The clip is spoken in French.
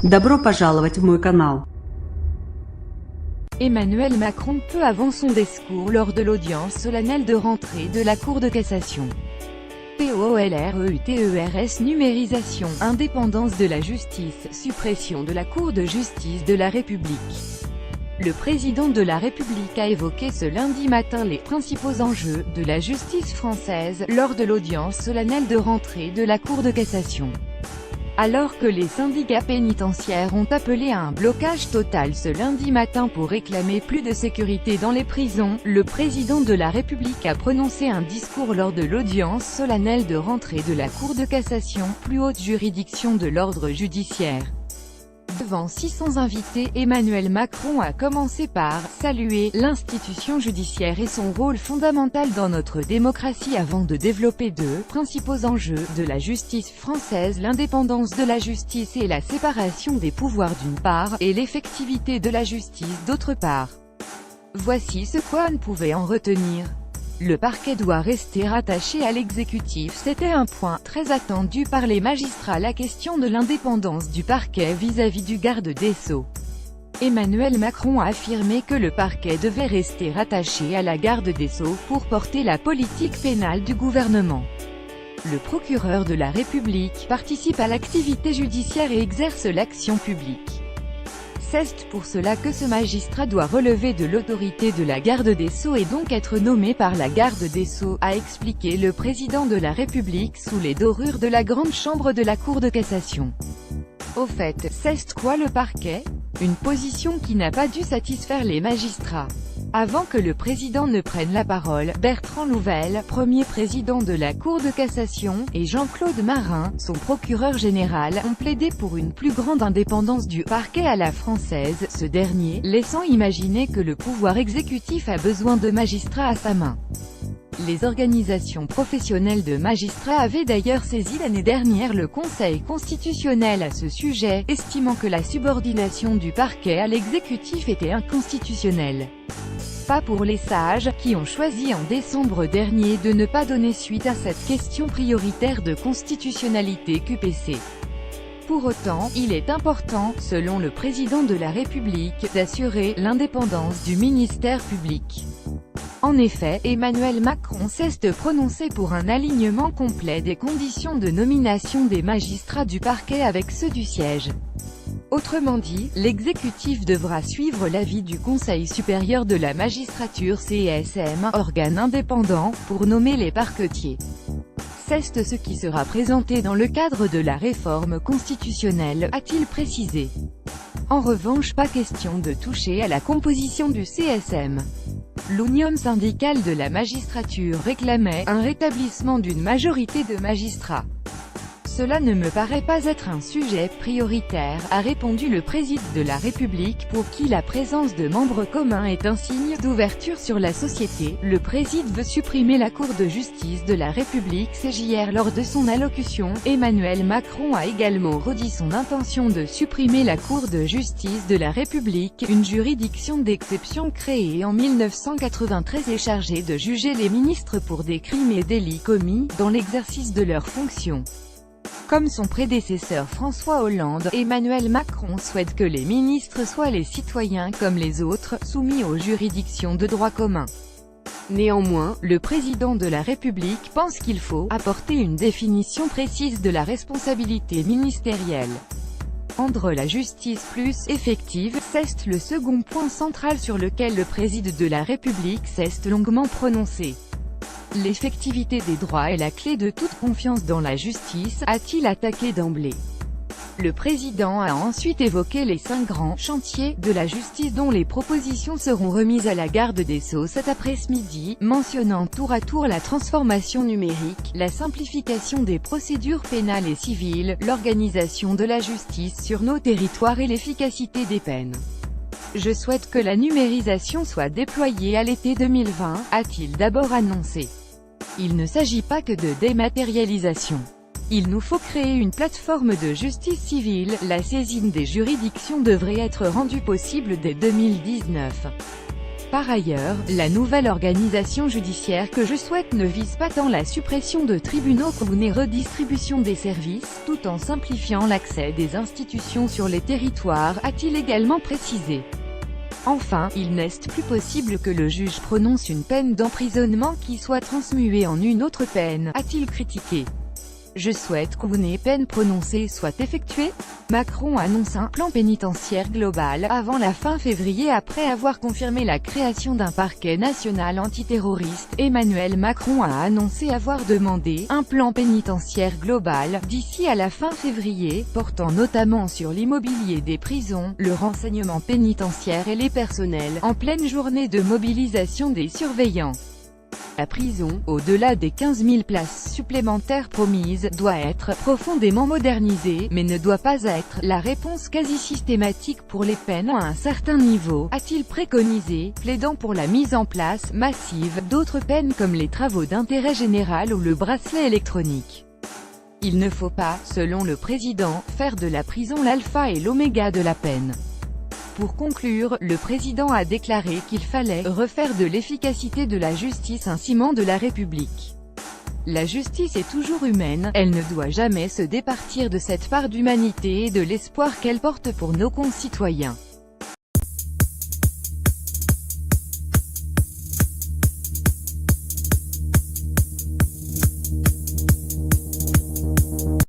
Добро пожаловать в мой канал. Emmanuel Macron peu avant son discours lors de l'audience solennelle de rentrée de la Cour de cassation. POLREUTERS numérisation, indépendance de la justice, suppression de la Cour de justice de la République. Le président de la République a évoqué ce lundi matin les principaux enjeux de la justice française lors de l'audience solennelle de rentrée de la Cour de cassation. Alors que les syndicats pénitentiaires ont appelé à un blocage total ce lundi matin pour réclamer plus de sécurité dans les prisons, le président de la République a prononcé un discours lors de l'audience solennelle de rentrée de la Cour de cassation, plus haute juridiction de l'ordre judiciaire. Devant 600 invités, Emmanuel Macron a commencé par saluer l'institution judiciaire et son rôle fondamental dans notre démocratie avant de développer deux principaux enjeux de la justice française: l'indépendance de la justice et la séparation des pouvoirs d'une part, et l'effectivité de la justice d'autre part. Voici ce qu'on pouvait en retenir. Le parquet doit rester rattaché à l'exécutif. C'était un point très attendu par les magistrats, la question de l'indépendance du parquet vis-à-vis du garde des Sceaux. Emmanuel Macron a affirmé que le parquet devait rester rattaché à la garde des Sceaux pour porter la politique pénale du gouvernement. Le procureur de la République participe à l'activité judiciaire et exerce l'action publique. C'est pour cela que ce magistrat doit relever de l'autorité de la garde des Sceaux et donc être nommé par la garde des Sceaux, a expliqué le président de la République sous les dorures de la grande chambre de la Cour de cassation. Au fait, c'est quoi le parquet? Une position qui n'a pas dû satisfaire les magistrats. Avant que le président ne prenne la parole, Bertrand Louvel, premier président de la Cour de cassation, et Jean-Claude Marin, son procureur général, ont plaidé pour une plus grande indépendance du parquet à la française, ce dernier laissant imaginer que le pouvoir exécutif a besoin de magistrats à sa main. Les organisations professionnelles de magistrats avaient d'ailleurs saisi l'année dernière le Conseil constitutionnel à ce sujet, estimant que la subordination du parquet à l'exécutif était inconstitutionnelle. Pas pour les sages, qui ont choisi en décembre dernier de ne pas donner suite à cette question prioritaire de constitutionnalité QPC. Pour autant, il est important, selon le président de la République, d'assurer l'indépendance du ministère public. En effet, Emmanuel Macron s'est prononcé pour un alignement complet des conditions de nomination des magistrats du parquet avec ceux du siège. Autrement dit, l'exécutif devra suivre l'avis du Conseil supérieur de la magistrature CSM, organe indépendant, pour nommer les parquetiers. C'est ce qui sera présenté dans le cadre de la réforme constitutionnelle, a-t-il précisé. En revanche, pas question de toucher à la composition du CSM. L'Union syndicale de la magistrature réclamait un rétablissement d'une majorité de magistrats. Cela ne me paraît pas être un sujet prioritaire, a répondu le président de la République, pour qui la présence de membres communs est un signe d'ouverture sur la société. Le président veut supprimer la Cour de justice de la République CJR. Lors de son allocution, Emmanuel Macron a également redit son intention de supprimer la Cour de justice de la République, une juridiction d'exception créée en 1993 et chargée de juger les ministres pour des crimes et délits commis dans l'exercice de leurs fonctions. Comme son prédécesseur François Hollande, Emmanuel Macron souhaite que les ministres soient les citoyens comme les autres, soumis aux juridictions de droit commun. Néanmoins, le président de la République pense qu'il faut apporter une définition précise de la responsabilité ministérielle. Rendre la justice plus effective, c'est le second point central sur lequel le président de la République s'est longuement prononcé. L'effectivité des droits est la clé de toute confiance dans la justice, a-t-il attaqué d'emblée. Le président a ensuite évoqué les 5 grands chantiers de la justice dont les propositions seront remises à la garde des Sceaux cet après-midi, mentionnant tour à tour la transformation numérique, la simplification des procédures pénales et civiles, l'organisation de la justice sur nos territoires et l'efficacité des peines. Je souhaite que la numérisation soit déployée à l'été 2020, a-t-il d'abord annoncé. Il ne s'agit pas que de dématérialisation. Il nous faut créer une plateforme de justice civile. La saisine des juridictions devrait être rendue possible dès 2019. Par ailleurs, la nouvelle organisation judiciaire que je souhaite ne vise pas tant la suppression de tribunaux qu'une redistribution des services, tout en simplifiant l'accès des institutions sur les territoires, a-t-il également précisé. Enfin, il n'est plus possible que le juge prononce une peine d'emprisonnement qui soit transmuée en une autre peine, a-t-il critiqué. Je souhaite qu'une peine prononcée soit effectuée. Macron annonce un plan pénitentiaire global avant la fin février après avoir confirmé la création d'un parquet national antiterroriste. Emmanuel Macron a annoncé avoir demandé un plan pénitentiaire global d'ici à la fin février, portant notamment sur l'immobilier des prisons, le renseignement pénitentiaire et les personnels, en pleine journée de mobilisation des surveillants. La prison, au-delà des 15 000 places supplémentaires promises, doit être profondément modernisée, mais ne doit pas être la réponse quasi systématique pour les peines à un certain niveau, a-t-il préconisé, plaidant pour la mise en place massive d'autres peines comme les travaux d'intérêt général ou le bracelet électronique. Il ne faut pas, selon le président, faire de la prison l'alpha et l'oméga de la peine. Pour conclure, le président a déclaré qu'il fallait refaire de l'efficacité de la justice un ciment de la République. La justice est toujours humaine, elle ne doit jamais se départir de cette part d'humanité et de l'espoir qu'elle porte pour nos concitoyens.